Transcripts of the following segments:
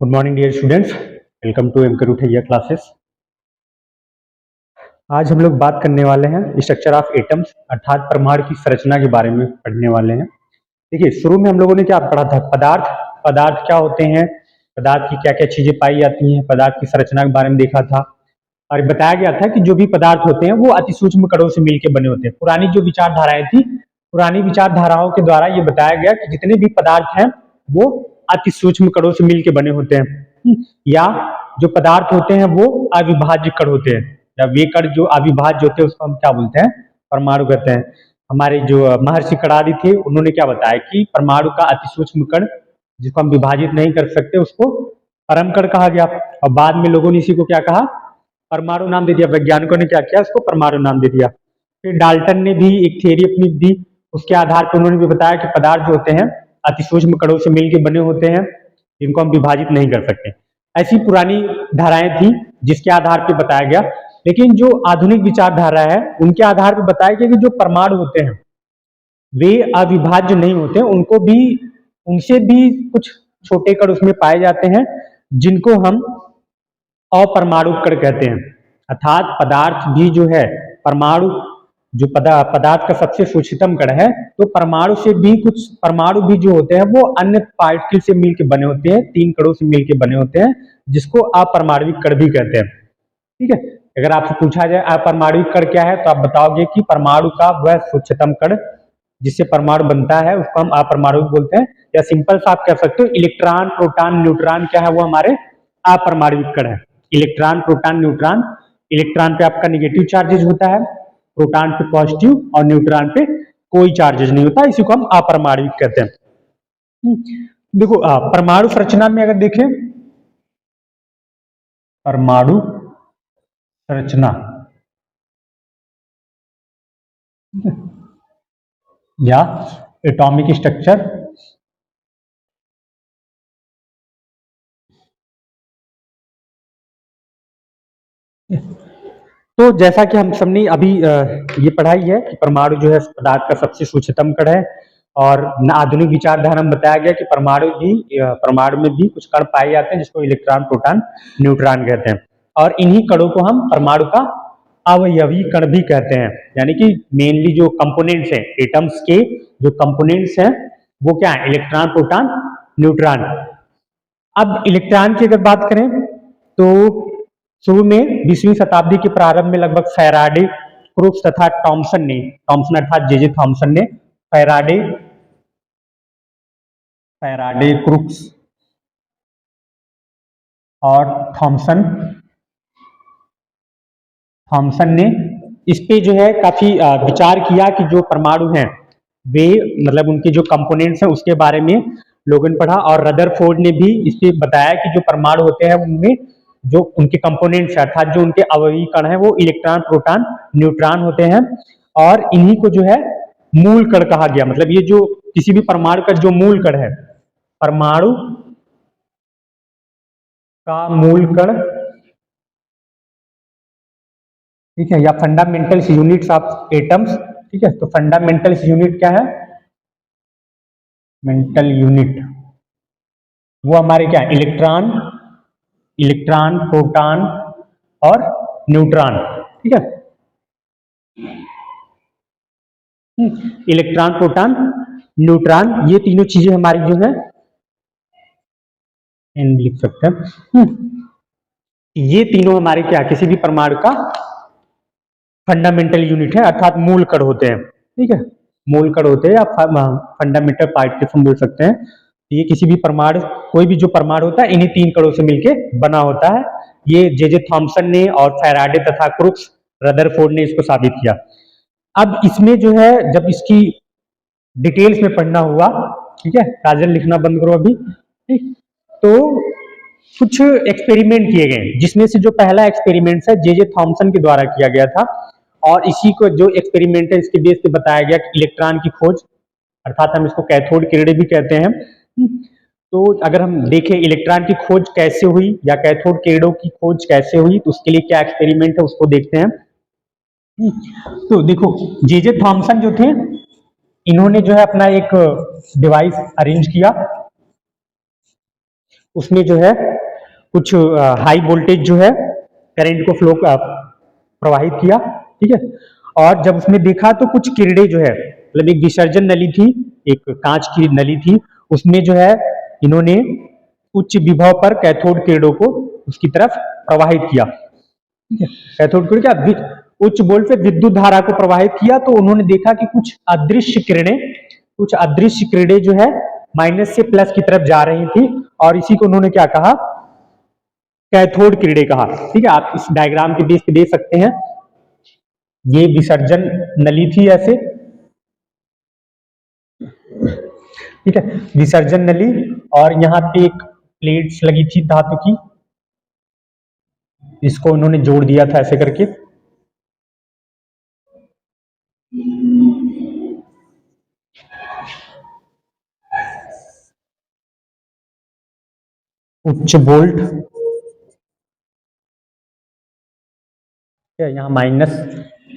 Good morning dear students, welcome to MK Ruthaiya classes. आज हम लोग बात करने वाले हैं स्ट्रक्चर ऑफ एटम्स अर्थात परमाणु की संरचना के बारे में पढ़ने वाले हैं। देखिए, शुरू में हम लोगों ने क्या पढ़ा था? पदार्थ। पदार्थ क्या होते हैं, पदार्थ की क्या क्या चीजें पाई जाती हैं, पदार्थ की संरचना के बारे में देखा था और बताया गया था कि जो भी पदार्थ होते हैं वो अति सूक्ष्म कणों से मिलकर बने होते हैं। पुरानी जो विचारधाराएं थी, पुरानी विचारधाराओं के द्वारा ये बताया गया कि जितने भी पदार्थ हैं वो अति सूक्ष्म कणों से मिलकर बने होते हैं, या जो पदार्थ होते हैं वो अविभाज्य कण होते हैं, या वे कण जो अविभाज्य होते हैं उसको हम क्या बोलते हैं? परमाणु कहते हैं। हमारे जो महर्षि कणादि थे उन्होंने क्या बताया कि परमाणु का अति सूक्ष्म कण जिसको हम विभाजित नहीं कर सकते उसको परम कण कहा गया, और बाद में लोगों ने इसी को क्या कहा? परमाणु नाम दे दिया। वैज्ञानिकों ने क्या किया? उसको परमाणु नाम दे दिया। फिर डाल्टन ने भी एक थ्योरी अपनी दी, उसके आधार पर उन्होंने भी बताया कि पदार्थ जो होते हैं अति सूक्ष्म कणों से मिलकर बने होते हैं, जिनको हम विभाजित नहीं कर सकते। ऐसी पुरानी धाराएं थी जिसके आधार पर बताया गया। लेकिन जो आधुनिक विचारधारा है उनके आधार पर बताया गया कि जो परमाणु होते हैं वे अविभाज्य नहीं होते, उनको भी उनसे भी कुछ छोटे कण उसमें पाए जाते हैं जिनको हम अपरमाणु कण कहते हैं। अर्थात पदार्थ भी जो है परमाणु, जो पदार्थ का सबसे सूक्ष्मतम कण है, तो परमाणु से भी कुछ परमाणु भी जो होते हैं वो अन्य पार्टिकल से मिलकर बने होते हैं, तीन कणों से मिलकर बने होते हैं, जिसको अपरमाणविक कण भी कहते हैं। ठीक है, अगर आपसे पूछा जाए अपरमाणविक कण क्या है तो आप बताओगे कि परमाणु का वह सूक्ष्मतम कण जिससे परमाणु बनता है उसको हम अपरमाणु बोलते हैं। या सिंपल सा आप कह सकते हो इलेक्ट्रॉन प्रोटॉन न्यूट्रॉन क्या है? वो हमारे अपरमाणविक कण है। इलेक्ट्रॉन प्रोटॉन न्यूट्रॉन, इलेक्ट्रॉन पे आपका नेगेटिव चार्जेज होता है, प्रोटॉन पे पॉजिटिव और न्यूट्रॉन पे कोई चार्जेज नहीं होता, इसी को हम अपरमाणविक कहते हैं। देखो, परमाणु संरचना में अगर देखें, परमाणु संरचना या एटॉमिक स्ट्रक्चर, तो जैसा कि हम सबने अभी ये पढ़ाई है कि परमाणु जो है पदार्थ का सबसे सूक्ष्मतम कण है, और आधुनिक विचारधारा में बताया गया कि परमाणु में भी कुछ कण पाए जाते हैं जिसको इलेक्ट्रॉन प्रोटॉन न्यूट्रॉन कहते हैं, और इन्हीं कणों को हम परमाणु का अवयवी कण भी कहते हैं। यानी कि मेनली जो कंपोनेंट्स हैं एटम्स के, जो कंपोनेंट्स हैं वो क्या है? Electron proton neutron. अब इलेक्ट्रॉन की अगर बात करें तो शुरू में 20वीं शताब्दी के प्रारंभ में लगभग फैराडे, क्रुक्स तथा थॉमसन अर्थात जे थॉमसन ने फैराडे क्रुक्स और थॉमसन ने इस पे जो है काफी विचार किया कि जो परमाणु हैं वे मतलब उनके जो कंपोनेंट्स हैं उसके बारे में लोगों ने पढ़ा, और रदरफोर्ड ने भी इस पे बताया कि जो परमाणु होते हैं उनमें जो उनके कंपोनेंट्स अर्थात जो उनके अवयवी कण है वो इलेक्ट्रॉन प्रोटॉन न्यूट्रॉन होते हैं, और इन्हीं को जो है मूल कण कहा गया। मतलब ये जो किसी भी परमाणु का जो मूल कण है, परमाणु का मूल कण, ठीक है, या फंडामेंटल यूनिट्स ऑफ एटम्स। ठीक है, तो फंडामेंटल यूनिट क्या है? मेंटल यूनिट वो हमारे क्या है? इलेक्ट्रॉन प्रोटॉन और न्यूट्रॉन। ठीक है, इलेक्ट्रॉन प्रोटॉन न्यूट्रॉन ये तीनों चीजें हमारी जो है लिख सकते हैं। ये तीनों हमारे क्या, किसी भी परमाणु का फंडामेंटल यूनिट है, अर्थात मूल कण होते हैं। ठीक है, मूल कण होते हैं या फंडामेंटल पार्टिकल्स हम बोल सकते हैं। ये किसी भी परमाणु, कोई भी जो परमाणु होता है इन्हीं तीन कणों से मिलकर बना होता है। ये जे थॉमसन ने और फैराडे तथा क्रुक्स, रदरफोर्ड ने इसको साबित किया। अब इसमें जो है जब इसकी डिटेल्स में पढ़ना हुआ, ठीक है, काजल लिखना बंद करो अभी, ठीक, तो कुछ एक्सपेरिमेंट किए गए, जिसमें से जो पहला एक्सपेरिमेंट है जे थॉमसन के द्वारा किया गया था, और इसी को जो एक्सपेरिमेंट है इसके बेस पे बताया गया कि इलेक्ट्रॉन की खोज, अर्थात हम इसको कैथोड किरणें भी कहते हैं। तो अगर हम देखें इलेक्ट्रॉन की खोज कैसे हुई या कैथोड किरणों की खोज कैसे हुई, तो उसके लिए क्या एक्सपेरिमेंट है उसको देखते हैं। तो देखो, जे थॉमसन जो थे इन्होंने जो है अपना एक डिवाइस अरेंज किया, उसमें जो है कुछ हाई वोल्टेज जो है करंट को फ्लो प्रवाहित किया, ठीक है। और जब उसमें देखा तो कुछ किरणें जो है, मतलब एक विसर्जन नली थी, एक कांच की नली थी, उसमें जो है इन्होंने उच्च विभव पर कैथोड किरणों को उसकी तरफ प्रवाहित किया, ठीक है। कैथोड किरण क्या, उच्च वोल्ट पे विद्युत धारा को प्रवाहित किया, तो उन्होंने देखा कि कुछ अदृश्य किरणें जो है माइनस से प्लस की तरफ जा रही थी, और इसी को उन्होंने क्या कहा, कैथोड किरणें कहा, ठीक है। आप इस डायग्राम के बेस पे देख सकते हैं, ये विसर्जन नली थी ऐसे, ठीक है, विसर्जन नली, और यहाँ पे एक प्लेट्स लगी थी धातु की, इसको उन्होंने जोड़ दिया था ऐसे करके। उच्च वोल्ट, यहाँ माइनस,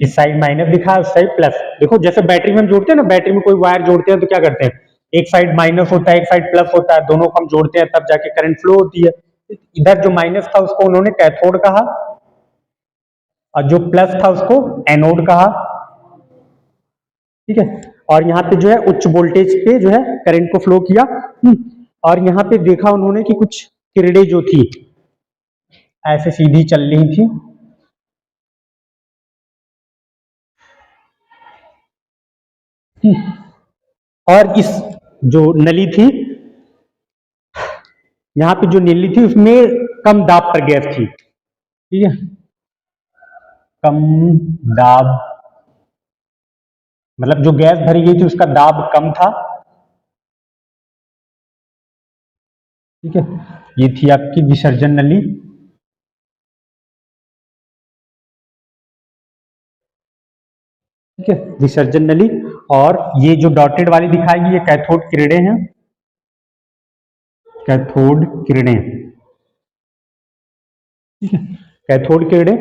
इस साइड माइनस दिखा है, उस साइड प्लस। देखो जैसे बैटरी में हम जोड़ते हैं ना, बैटरी में कोई वायर जोड़ते हैं तो क्या करते हैं, एक साइड माइनस होता है, एक साइड प्लस होता है, दोनों को हम जोड़ते हैं तब जाके करंट फ्लो होती है। इधर जो माइनस था उसको उन्होंने कैथोड कहा, और जो प्लस था उसको एनोड कहा, ठीक है। और यहाँ पे जो है उच्च वोल्टेज पे जो है करंट को फ्लो किया, और यहाँ पे देखा उन्होंने कि कुछ किरणें जो थी ऐसे सीधी चल रही थी, और इस जो नली थी, यहाँ पे जो नली थी उसमें कम दाब पर गैस थी, ठीक है, कम दाब, मतलब जो गैस भरी गई थी उसका दाब कम था, ठीक है। ये थी आपकी विसर्जन नली, ठीक है, विसर्जन नली। और ये जो डॉटेड वाली दिखाएगी ये कैथोड किरणें हैं, कैथोड किरणें, ठीक है, कैथोड किरणें।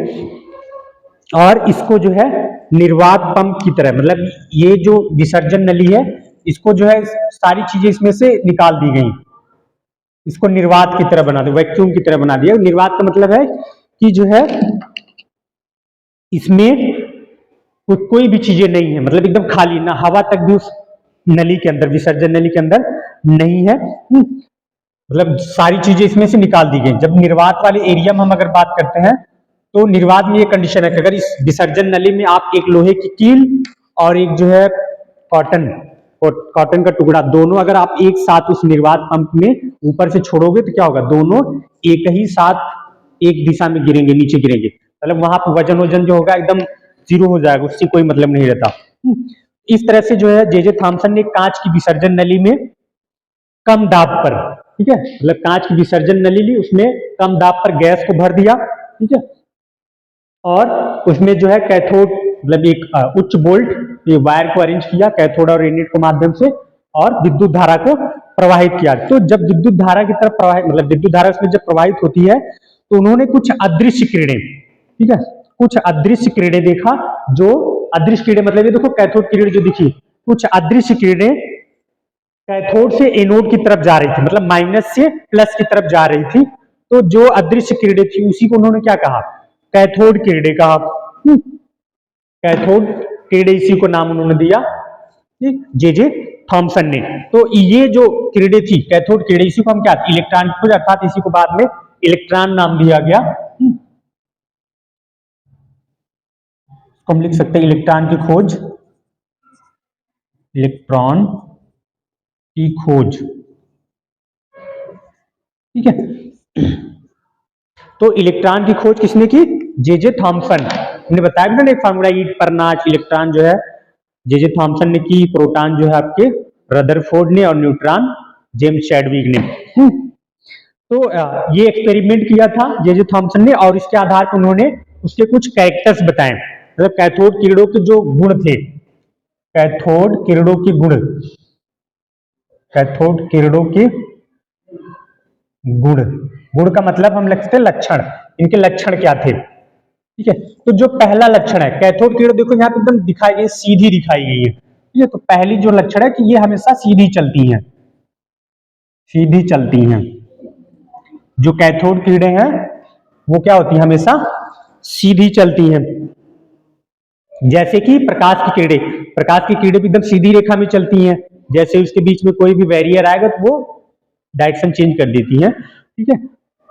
और इसको जो है निर्वात पंप की तरह, मतलब ये जो विसर्जन नली है इसको जो है सारी चीजें इसमें से निकाल दी गई, इसको निर्वात की तरह बना दिया, वैक्यूम की तरह बना दिया। निर्वात का मतलब है कि जो है इसमें कोई भी चीजें नहीं है, मतलब एकदम खाली, ना हवा तक भी उस नली के अंदर, विसर्जन नली के अंदर नहीं है, मतलब सारी चीजें इसमें से निकाल दी गई। जब निर्वात वाले एरिया में हम अगर बात करते हैं तो निर्वात में ये कंडीशन है कि अगर इस विसर्जन नली में आप एक लोहे की कील और एक जो है कॉटन कॉटन का टुकड़ा, दोनों अगर आप एक साथ उस निर्वात पंप में ऊपर से छोड़ोगे तो क्या होगा, दोनों एक ही साथ एक दिशा में गिरेंगे, नीचे गिरेंगे, मतलब वहां पर वजन जो होगा एकदम जीरो हो जाएगा, उससे कोई मतलब नहीं रहता। इस तरह से जो है जे थॉमसन ने कांच की विसर्जन नली में कम दाब पर, ठीक है, मतलब कांच की विसर्जन नली ली, उसमें कम दाब पर गैस को भर दिया, ठीक है, और उसमें जो है कैथोड, मतलब एक उच्च वोल्ट ये वायर को अरेंज किया कैथोड और एनोड के माध्यम से, और विद्युत धारा को प्रवाहित किया। तो जब विद्युत धारा की तरफ प्रवाहित, मतलब विद्युत धारा उसमें जब प्रवाहित होती है तो उन्होंने कुछ अदृश्य किरणें, ठीक है, कुछ अदृश्य किरणें देखा, जो अदृश्य किरणें मतलब ये देखो कैथोड किरण जो दिखी, कुछ अदृश्य किरणें कैथोड से एनोड की तरफ जा रही थी, मतलब माइनस से प्लस की तरफ जा रही थी। तो जो अदृश्य किरणें थी उसी को उन्होंने क्या कहा, कैथोड किरणें कहा, कैथोड किरणें, इसी को नाम उन्होंने दिया, ठीक, जे थॉमसन ने। तो ये जो किरणें थी कैथोड किरणें, इसी को हम क्या, इलेक्ट्रॉन खोज, अर्थात इसी को बाद में इलेक्ट्रॉन नाम दिया गया। हम लिख सकते हैं इलेक्ट्रॉन की खोज, इलेक्ट्रॉन की खोज, ठीक है। तो इलेक्ट्रॉन की खोज किसने की, जे थॉमसन ने, बताया ना एक फार्मूला, ई पर नाच इलेक्ट्रॉन जो है जे थॉमसन ने की, प्रोटॉन जो है आपके रदरफोर्ड ने, और न्यूट्रॉन जेम्स चैडविक ने। तो ये एक्सपेरिमेंट किया था जे थॉमसन ने, और इसके आधार पर उन्होंने उसके कुछ कैरेक्टर्स बताए, मतलब कैथोड किरणों के जो गुण थे, कैथोड किरणों के गुण, कैथोड किरणों के गुण, गुण का मतलब हम लिखते हैं लक्षण, इनके लक्षण क्या थे, ठीक है। तो जो पहला लक्षण है कैथोड किरण, देखो यहाँ पे एकदम दिखाई गई, सीधी दिखाई गई है, ठीक है। तो पहली जो लक्षण है कि ये हमेशा सीधी चलती हैं, सीधी चलती हैं, जो कैथोड किरणें हैं वो क्या होती है, हमेशा सीधी चलती हैं। जैसे कि प्रकाश की किरणें भी एकदम सीधी रेखा में चलती हैं, जैसे उसके बीच में कोई भी बैरियर आएगा तो वो डायरेक्शन चेंज कर देती हैं, ठीक है,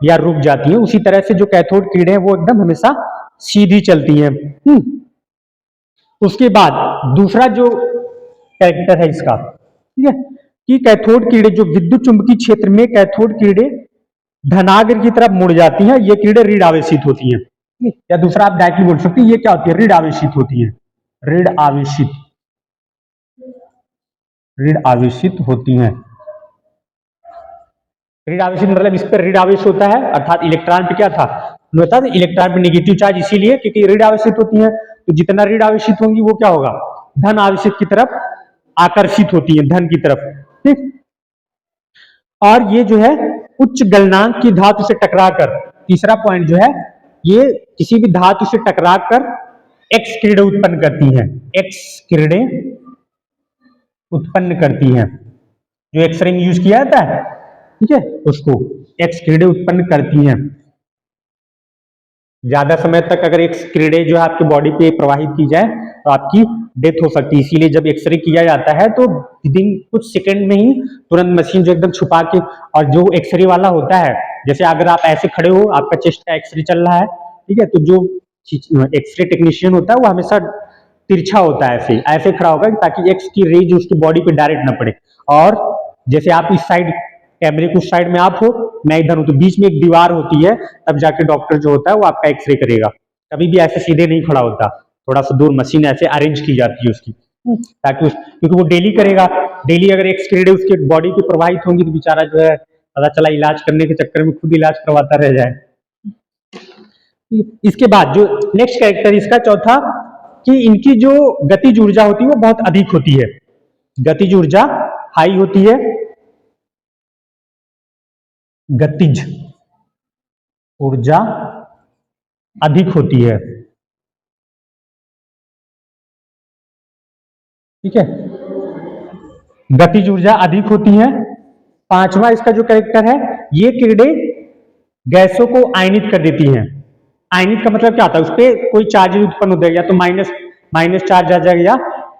या रुक जाती हैं। उसी तरह से जो कैथोड किरणें हैं वो एकदम हमेशा सीधी चलती हैं। उसके बाद दूसरा जो कैरेक्टर है इसका, ठीक है, कि कैथोड किरणें जो विद्युत चुंबकीय क्षेत्र में कैथोड किरणें धनाग्र की तरफ मुड़ जाती हैं, ये किरणें ऋण आवेशित होती हैं। या दूसरा आप डायरेक्टली बोल सकते हैं ये क्या होती है, ऋण आवेशित होती है। ऋण आवेशित, ऋण आवेशित होती हैं। ऋण आवेशित मतलब इस पर ऋण आवेश होता है, अर्थात इलेक्ट्रॉन पे क्या था, होता है इलेक्ट्रॉन पे नेगेटिव चार्ज, इसीलिए क्योंकि ऋण आवेशित होती है। तो जितना ऋण आवेशित होंगी वो क्या होगा, धन आवेशित की तरफ आकर्षित होती है, धन की तरफ, ठीक। और ये जो है उच्च गलनांक की धातु से टकराकर, तीसरा पॉइंट जो है, ये किसी भी धातु से टकराकर एक्स किरणें उत्पन्न करती हैं। एक्स किरणें उत्पन्न करती हैं, जो एक्सरे में यूज किया जाता है, ठीक है, उसको एक्स किरणें उत्पन्न करती हैं। ज्यादा समय तक अगर एक्स किरणें जो है आपकी बॉडी पे प्रवाहित की जाए तो आपकी डेथ हो सकती है। इसीलिए जब एक्सरे किया जाता है तो विदिन कुछ सेकंड में ही तुरंत मशीन जो एकदम छुपा के, और जो एक्सरे वाला होता है, जैसे अगर आप ऐसे खड़े हो, आपका चेस्ट का एक्सरे चल रहा है, ठीक है, तो जो एक्सरे टेक्नीशियन होता है वो हमेशा तिरछा होता है, ऐसे ऐसे खड़ा होगा ताकि एक्स की रेज उसकी बॉडी पे डायरेक्ट ना पड़े। और जैसे आप इस साइड कैमरे को साइड में आप हो, मैं इधर हूं, तो बीच में एक दीवार होती है, तब जाके डॉक्टर जो होता है वो आपका एक्सरे करेगा। कभी भी ऐसे सीधे नहीं खड़ा होता, थोड़ा सा दूर मशीन ऐसे अरेंज की जाती है उसकी, ताकि क्योंकि वो डेली करेगा, डेली अगर एक्स किरणें उसके बॉडी पे प्रवाहित होंगी तो बेचारा जो है पता चला इलाज करने के चक्कर में खुद इलाज करवाता रह जाए। इसके बाद जो नेक्स्ट कैरेक्टर इसका चौथा, कि इनकी जो गतिज ऊर्जा होती है वो बहुत अधिक होती है। गतिज ऊर्जा हाई होती है, गतिज ऊर्जा अधिक होती है, ठीक है, गतिज ऊर्जा अधिक होती है। पांचवा इसका जो कैरेक्टर है, ये किरणें गैसों को आयनित कर देती हैं। आयनित का मतलब क्या होता है, उस पर कोई चार्ज उत्पन्न हो जाएगा, या तो माइनस चार्ज आ जाएगा या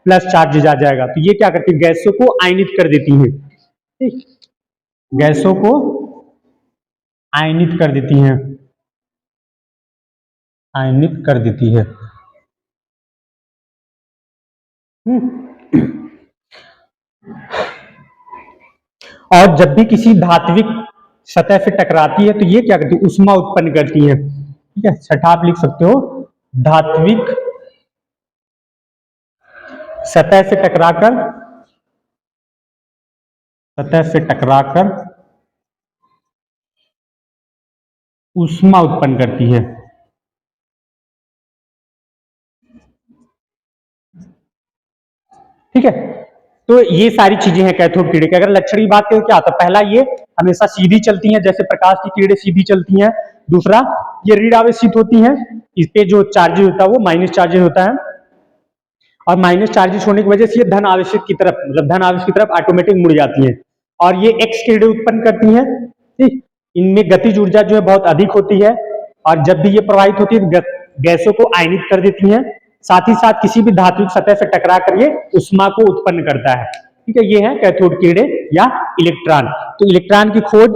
प्लस चार्ज आ जाएगा। तो ये क्या करती है, गैसों को आयनित कर देती हैं, ठीक, गैसों को आयनित कर देती हैं, आयनित कर देती है। और जब भी किसी धात्विक सतह से टकराती है तो ये क्या करती है, ऊष्मा उत्पन्न करती है, ठीक है। छठा आप लिख सकते हो, धात्विक सतह से टकराकर ऊष्मा उत्पन्न करती है, ठीक है। तो ये सारी चीजें हैं कैथोड किरणें की। अगर लक्षण की बात करें क्या होता है, पहला ये हमेशा सीधी चलती हैं, जैसे प्रकाश की किरणें सीधी चलती हैं। दूसरा, ये ऋण आवेशित होती हैं, इस पे जो चार्जेस होता है वो माइनस चार्जेस होता है, और माइनस चार्जेस होने की वजह से ये धन आवेशित की तरफ, मतलब धन आवेश की तरफ ऑटोमेटिक मुड़ जाती है। और ये एक्स किरणें उत्पन्न करती हैं, ठीक। इनमें गतिज ऊर्जा जो है बहुत अधिक होती है, और जब भी ये प्रवाहित होती है तो गैसों को आयनित कर देती हैं। साथ ही साथ किसी भी धात्विक सतह से टकरा कर ये ऊष्मा को उत्पन्न करता है, ठीक है। ये है कैथोड किरणें या इलेक्ट्रॉन। तो इलेक्ट्रॉन की खोज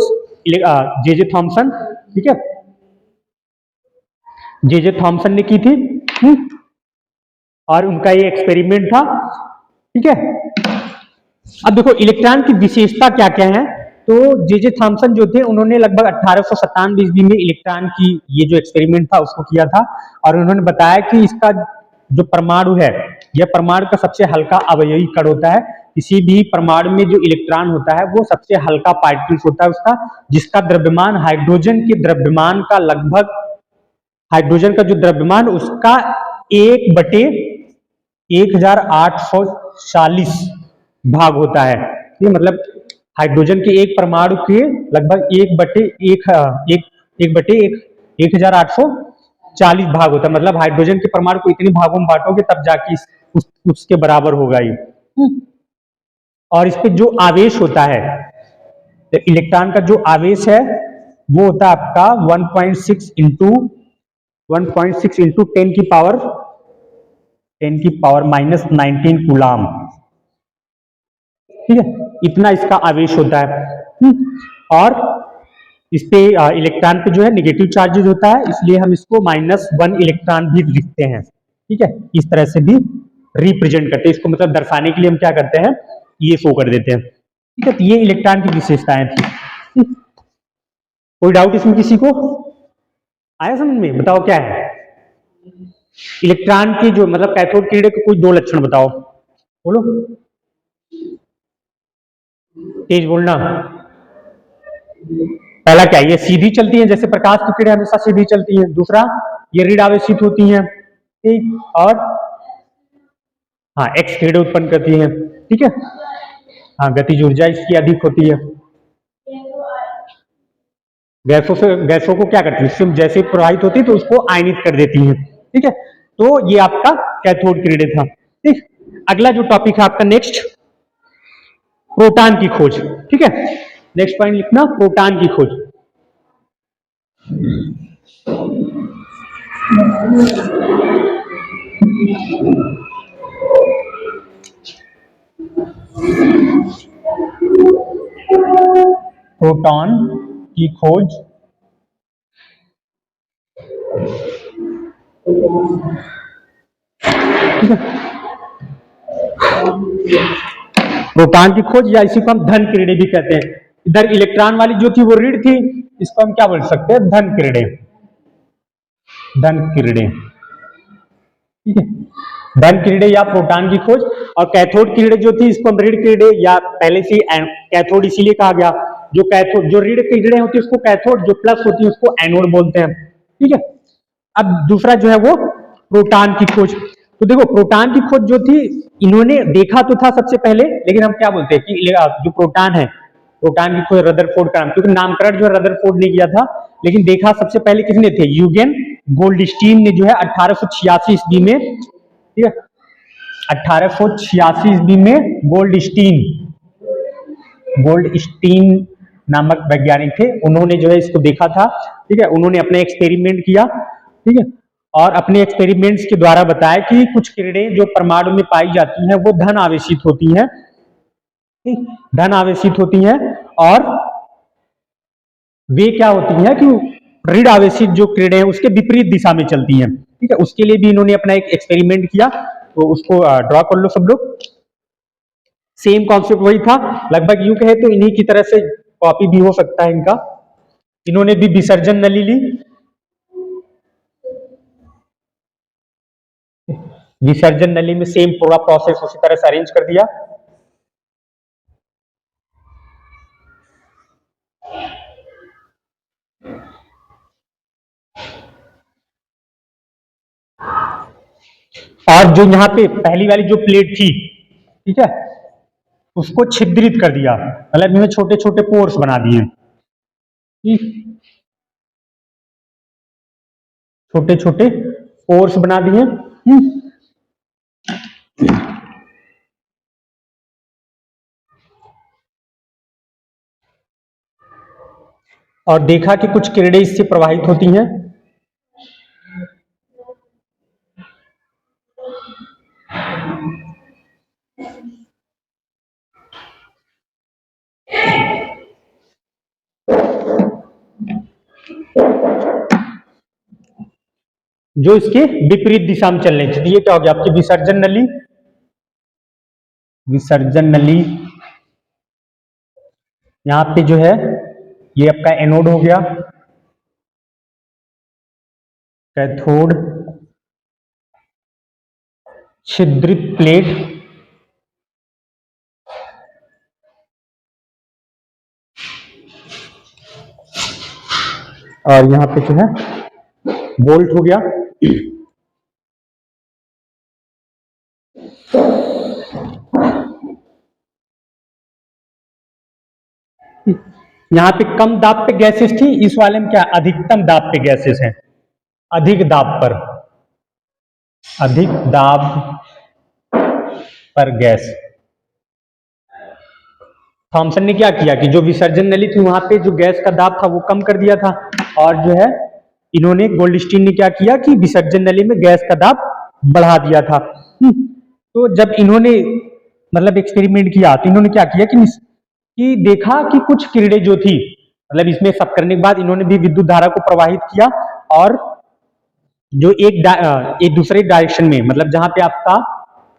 जे जे थॉमसन, ठीक है, जे जे थॉमसन ने की थी, और उनका ये एक्सपेरिमेंट था, ठीक है। अब देखो इलेक्ट्रॉन की विशेषता क्या क्या है। तो जे जे थॉमसन जो थे उन्होंने लगभग 1897 ईस्वी में इलेक्ट्रॉन की ये जो एक्सपेरिमेंट था उसको किया था, और उन्होंने बताया कि इसका जो परमाणु है, यह परमाणु का सबसे हल्का अवयवी कण होता है। किसी भी परमाणु में जो इलेक्ट्रॉन होता है वो सबसे हल्का पार्टिकल्स होता है उसका, जिसका द्रव्यमान हाइड्रोजन के द्रव्यमान का लगभग, हाइड्रोजन का जो द्रव्यमान उसका 1/1840 भाग होता है। ये मतलब हाइड्रोजन के एक परमाणु के लगभग 1/1840 भाग होता है। मतलब हाइड्रोजन के परमाणु को इतने भागों में बांटोगे तब जाके उसके बराबर होगा ये। और इस पे जो आवेश होता है, तो इलेक्ट्रॉन का जो आवेश है वो होता है आपका 1.6 इंटू 10 की पावर -19 कूलाम। ठीक है, इतना इसका आवेश होता है। और इस पे इलेक्ट्रॉन पे जो है नेगेटिव चार्जेज होता है, इसलिए हम इसको -1 इलेक्ट्रॉन भी लिखते हैं। ठीक है, इस तरह से भी रिप्रेजेंट करते हैं इसको, मतलब दर्शाने के लिए हम क्या करते हैं, ये शो कर देते हैं। ठीक है, तो ये इलेक्ट्रॉन की विशेषताएं थी। कोई डाउट इसमें किसी को आया समझ में? बताओ क्या है इलेक्ट्रॉन की जो मतलब कैथोड किरणें के कोई दो लक्षण बताओ, बोलो, तेज बोलना। पहला क्या, ये सीधी चलती है, जैसे प्रकाश की किरणें हमेशा सीधी चलती हैं। दूसरा, ये ऋण आवेशित होती हैं। ठीक, और हाँ एक्स किरणें उत्पन्न करती हैं। ठीक है, हाँ गतिज ऊर्जा इसकी अधिक होती है। गैसों को क्या करती है, जैसे प्रवाहित होती है तो उसको आयनित कर देती है। ठीक है, तो ये आपका कैथोड किरणें था। ठीक, अगला जो टॉपिक है आपका नेक्स्ट, प्रोटॉन की खोज। ठीक है, नेक्स्ट पॉइंट लिखना, प्रोटॉन की खोज। प्रोटॉन की खोज ठीक है, प्रोटॉन की खोज, या इसी को हम धन किरणें भी कहते हैं। इधर इलेक्ट्रॉन वाली जो थी वो ऋण थी, इसको हम क्या बोल सकते हैं, धन किरणें। धन किरणें, ठीक है, धन किरणें या प्रोटॉन की खोज। और कैथोड किरणें जो थी इसको हम ऋण किरणें, या पहले से कैथोड इसीलिए कहा गया, जो कैथोड जो ऋण किरणें होती है उसको कैथोड, जो प्लस होती है उसको एनोड बोलते हैं। ठीक है, अब दूसरा जो है वो प्रोटॉन की खोज। तो देखो प्रोटॉन की खोज जो थी, इन्होंने देखा तो था सबसे पहले, लेकिन हम क्या बोलते हैं कि जो प्रोटॉन है, प्रोटॉन की खोज रदरफोर्ड का नाम, क्योंकि नामकरण जो है रदरफोर्ड ने किया था, लेकिन देखा सबसे पहले किसने थे, यूगेन गोल्डस्टीन ने जो है 1886 ईस्वी में। ठीक है, 1886 ईस्वी में गोल्डस्टीन नामक वैज्ञानिक थे, उन्होंने जो है इसको देखा था। ठीक है, उन्होंने अपने एक्सपेरिमेंट किया। ठीक है, और अपने एक्सपेरिमेंट्स के द्वारा बताया कि कुछ किरणें जो परमाणु में पाई जाती हैं वो धन आवेशित होती हैं। धन आवेशित होती हैं, और वे क्या होती हैं कि ऋण आवेशित जो किरणें हैं उसके विपरीत दिशा में चलती हैं। ठीक है, उसके लिए भी इन्होंने अपना एक एक्सपेरिमेंट किया, तो उसको ड्रॉ कर लो सब लोग। सेम कॉन्सेप्ट वही था, लगभग यूं कहे तो इन्हीं की तरह से कॉपी भी हो सकता है इनका। इन्होंने भी विसर्जन नली ली, विसर्जन नली में सेम पूरा प्रोसेस उसी तरह से अरेंज कर दिया। और जो यहाँ पे पहली वाली जो प्लेट थी, ठीक है, उसको छिद्रित कर दिया, मतलब इन्होंने छोटे छोटे पोर्स बना दिए, छोटे छोटे पोर्स बना दिए। और देखा कि कुछ किरणें इससे प्रवाहित होती हैं। जो इसके विपरीत दिशा में चलने चाहिए, ये क्या हो गया आपकी विसर्जन नली। विसर्जन नली यहां पे जो है ये आपका एनोड हो गया, कैथोड छिद्रित प्लेट, और यहां पे जो है बोल्ट हो गया। यहां पे कम दाब पे गैसेस थी, इस वाले में क्या अधिकतम दाब पे गैसेस हैं। अधिक दाब पर, अधिक दाब पर गैस, थॉमसन ने क्या किया कि जो विसर्जन नली थी वहां पे जो गैस का दाब था वो कम कर दिया था, और जो है इन्होंने गोल्डस्टीन ने क्या किया कि विसर्जन नली में गैस का दाब बढ़ा दिया था। तो जब इन्होंने मतलब एक्सपेरिमेंट किया तो इन्होंने क्या किया कि देखा कि कुछ किरणें जो थी, मतलब इसमें सब करने के बाद इन्होंने भी विद्युत धारा को प्रवाहित किया, और जो एक दूसरे डायरेक्शन में, मतलब जहां पे आपका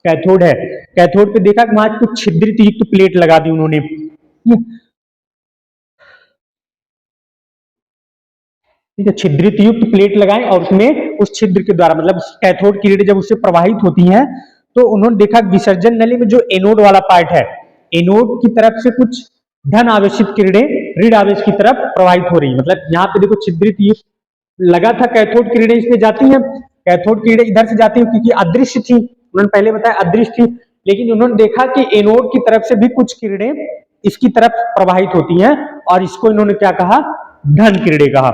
कैथोड है, कैथोड पे देखा कि वहां कुछ छिद्रित युक्त प्लेट लगा दी उन्होंने। ठीक है, छिद्रित युक्त प्लेट लगाए और उसमें उस छिद्र के द्वारा, मतलब कैथोड किरणें जब उससे प्रवाहित होती हैं तो उन्होंने देखा विसर्जन नली में जो एनोड वाला पार्ट है, एनोड की तरफ से कुछ धन आवेशित किरणें ऋण आवेश की तरफ प्रवाहित हो रही, मतलब यहाँ पे देखो छिद्रित युक्त लगा था, कैथोड किरणें इसमें जाती हैं, कैथोड किरणें इधर से जाती हैं क्योंकि अदृश्य थी, उन्होंने पहले बताया अदृश्य थी, लेकिन उन्होंने देखा कि एनोड की तरफ से भी कुछ किरणें इसकी तरफ प्रवाहित होती हैं, और इसको इन्होंने क्या कहा, धन किरणें कहा।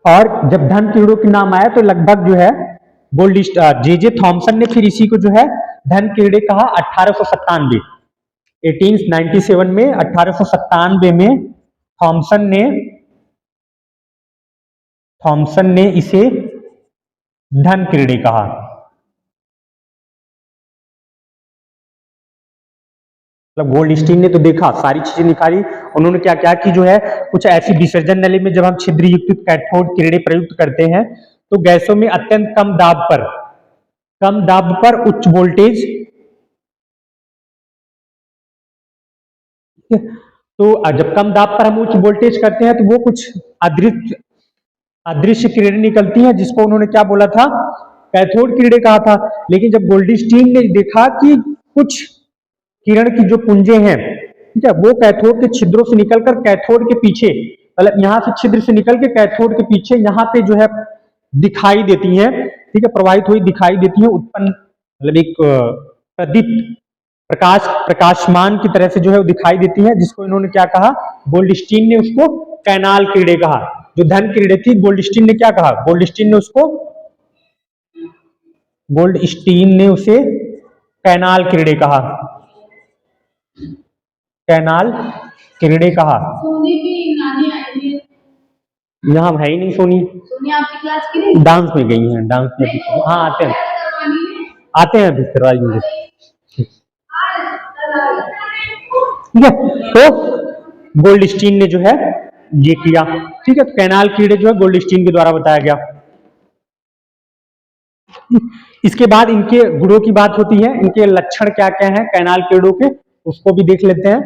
और जब धन किरणों के नाम आया तो लगभग जो है जे थॉमसन ने फिर इसी को जो है धन किरणें कहा 1897 1897 में 1897 में थॉमसन ने इसे धन किरणें कहा। मतलब गोल्डस्टीन ने तो देखा, सारी चीजें निकाली, उन्होंने क्या क्या कि जो है कुछ ऐसी विसर्जन नली में जब हम छिद्र युक्त कैथोड किरणें प्रयुक्त करते हैं तो गैसों में अत्यंत कम दाब पर उच्च वोल्टेज, तो जब कम दाब पर हम उच्च वोल्टेज करते हैं तो वो कुछ अदृश्य किरणें निकलती हैं, जिसको उन्होंने क्या बोला था, कैथोड किरणें कहा था। लेकिन जब गोल्डस्टीन ने देखा कि कुछ किरण की जो पुंजे हैं, ठीक है, वो कैथोड के छिद्रों से निकलकर कैथोड के पीछे, मतलब यहां से छिद्र से निकल के कैथोड के पीछे यहाँ पे जो है दिखाई देती हैं, ठीक है, प्रवाहित हुई दिखाई देती है, उत्पन्न मतलब एक प्रदीप्त प्रकाशमान की तरह से जो है वो दिखाई देती है, जिसको इन्होंने क्या कहा, गोल्डस्टीन ने उसको कैनाल किरणें कहा। जो धन किरणें थी गोल्डस्टीन ने क्या कहा, गोल्डस्टीन ने उसे कैनाल किरणें कहा, कैनाल किरणें कहा। सोनी की नानी आई है, यहाँ है ही नहीं सोनी, आपकी क्लास की नहीं, डांस में गई है, डांस में। हाँ आते हैं अभी करवाएंगे। ठीक है, तो गोल्डस्टीन ने जो है ये किया, ठीक है, तो कैनाल किरणें जो है गोल्डस्टीन के द्वारा बताया गया। इसके बाद इनके गुणों की बात होती है, इनके लक्षण क्या क्या हैं कैनाल किरणों के, उसको भी देख लेते हैं।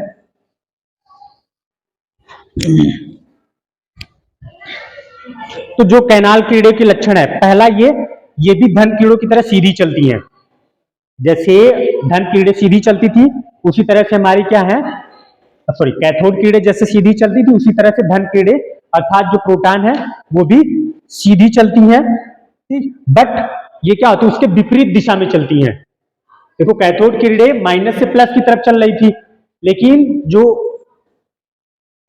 तो जो कैनाल किरणें के लक्षण है, पहला ये भी धन किरणों की तरह सीधी चलती हैं, जैसे धन किरणें सीधी चलती थी उसी तरह से हमारी क्या है, सॉरी कैथोड किरणें जैसे सीधी चलती थी उसी तरह से धन किरणें अर्थात जो प्रोटॉन है वो भी सीधी चलती हैं, ठीक, बट ये क्या होती है, उसके विपरीत दिशा में चलती हैं। देखो कैथोड किरणें माइनस से प्लस की तरफ चल रही थी, लेकिन जो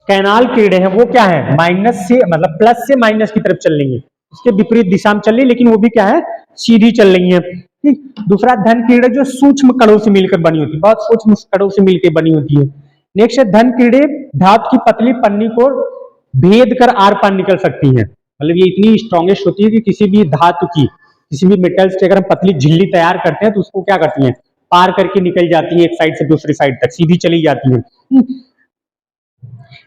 कैनाल किरणें हैं वो क्या है, माइनस से मतलब प्लस से माइनस की तरफ चल रही है, उसके विपरीत दिशा में चल रही है, लेकिन वो भी क्या है, सीधी चल रही है। ठीक, दूसरा धन किरणें जो सूक्ष्म कणों से मिलकर बनी होती है, बहुत सूक्ष्म कणों से मिलकर बनी होती है। नेक्स्ट है धन किरणें धातु की पतली पन्नी को भेद कर आर पार निकल सकती हैं, मतलब ये इतनी स्ट्रॉन्गेस्ट होती है कि किसी भी धातु की, किसी भी मेटल्स की अगर हम पतली झिल्ली तैयार करते हैं तो उसको क्या करती हैं, पार करके निकल जाती है, एक साइड से दूसरी साइड तक सीधी चली जाती है।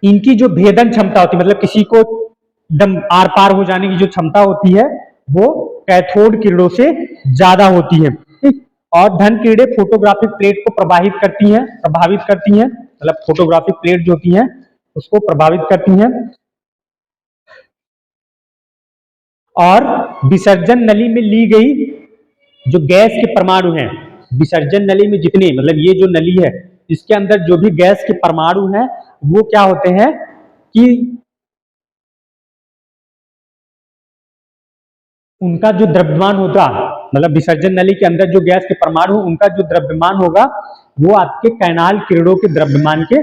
इनकी जो भेदन क्षमता होती है, मतलब किसी को एकदम आर पार हो जाने की जो क्षमता होती है वो कैथोड किरणों से ज्यादा होती है। ठीक, और धन किरणें फोटोग्राफिक प्लेट को प्रभावित करती हैं, मतलब फोटोग्राफिक प्लेट जो होती है उसको प्रभावित करती हैं। और विसर्जन नली में ली गई जो गैस के परमाणु हैं, विसर्जन नली में जितने, मतलब ये जो नली है इसके अंदर जो भी गैस के परमाणु हैं वो क्या होते हैं कि उनका जो द्रव्यमान होगा, मतलब विसर्जन नली के अंदर जो गैस के परमाणु उनका जो द्रव्यमान होगा वो आपके कैनाल किरणों के द्रव्यमान के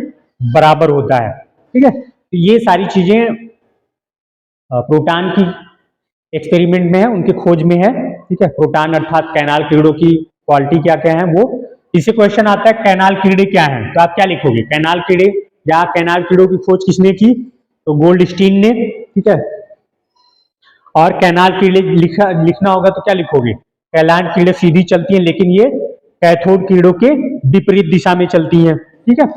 बराबर होता है। ठीक है, तो ये सारी चीजें प्रोटॉन की एक्सपेरिमेंट में है, उनकी खोज में है। ठीक है, प्रोटॉन अर्थात कैनाल किरणों की क्वालिटी क्या क्या है वो। इससे क्वेश्चन आता है कैनाल कीड़े क्या हैं, तो आप क्या लिखोगे, कैनाल कीड़े या कैनाल कीड़ों की खोज किसने की, तो गोल्डस्टीन ने, ठीक है। और कैनाल कीड़े लिखना होगा तो क्या लिखोगे, कैनाल कीड़े सीधी चलती हैं लेकिन ये कैथोड कीड़ों के विपरीत दिशा में चलती हैं, ठीक है।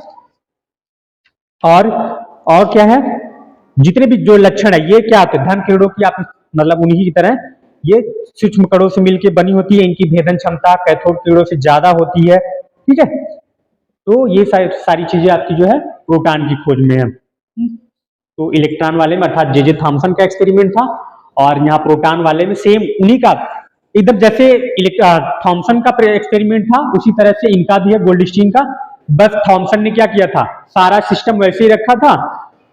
और क्या है, जितने भी जो लक्षण है ये क्या होते हैं, धन कीड़ों की आप मतलब उन्हीं की तरह ये सूक्ष्म कणों से मिलकर बनी होती है, इनकी भेदन क्षमता कैथोड कीड़ों से ज्यादा होती है, ठीक है। तो ये सारी चीजें आपकी जो है प्रोटॉन की खोज में है। तो इलेक्ट्रॉन वाले में अर्थात जे थॉमसन का एक्सपेरिमेंट था, और यहाँ प्रोटॉन वाले में सेम उन्हीं का एकदम जैसे थॉमसन का एक्सपेरिमेंट था उसी तरह से इनका भी है गोल्डस्टीन का। बस थॉमसन ने क्या किया था, सारा सिस्टम वैसे ही रखा था,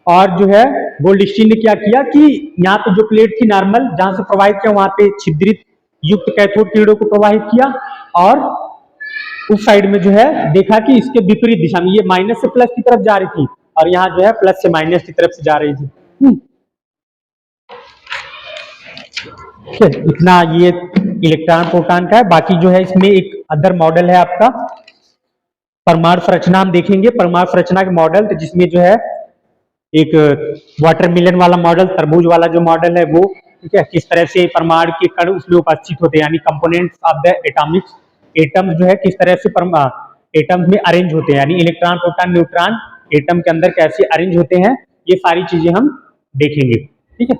और जो है गोल्डस्टीन ने क्या किया कि यहाँ पे जो प्लेट थी नॉर्मल जहां से प्रवाहित किया वहां पे छिद्रित युक्त कैथोड कीड़ों को प्रवाहित किया, और उस साइड में जो है देखा कि इसके विपरीत दिशा में ये माइनस से प्लस की तरफ जा रही थी, और यहाँ जो है प्लस से माइनस की तरफ से जा रही थी। ठीक है, इतना ये इलेक्ट्रॉन प्रोटॉन का है। बाकी जो है इसमें एक अदर मॉडल है आपका परमाणु संरचना, हम देखेंगे परमाणु संरचना के मॉडल, तो जिसमें जो है एक वाटरमेलन वाला मॉडल, तरबूज वाला जो मॉडल है वो, ठीक है, किस तरह से परमाणु के कण उसमें उपस्थित होते हैं, यानी components of the Atomics, atoms जो है किस तरह से एटम्स में अरेंज होते हैं, यानी इलेक्ट्रॉन प्रोटॉन न्यूट्रॉन एटम के अंदर कैसे अरेंज होते हैं, ये सारी चीजें हम देखेंगे, ठीक है।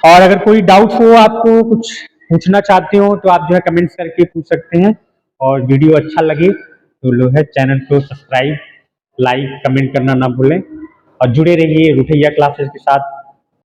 और अगर कोई डाउट हो, आपको कुछ पूछना चाहते हो तो आप जो है कमेंट्स करके पूछ सकते हैं, और वीडियो अच्छा लगे तो लो है चैनल को सब्सक्राइब, लाइक, कमेंट करना ना भूलें, और जुड़े रहिए रुठैया क्लासेस के साथ।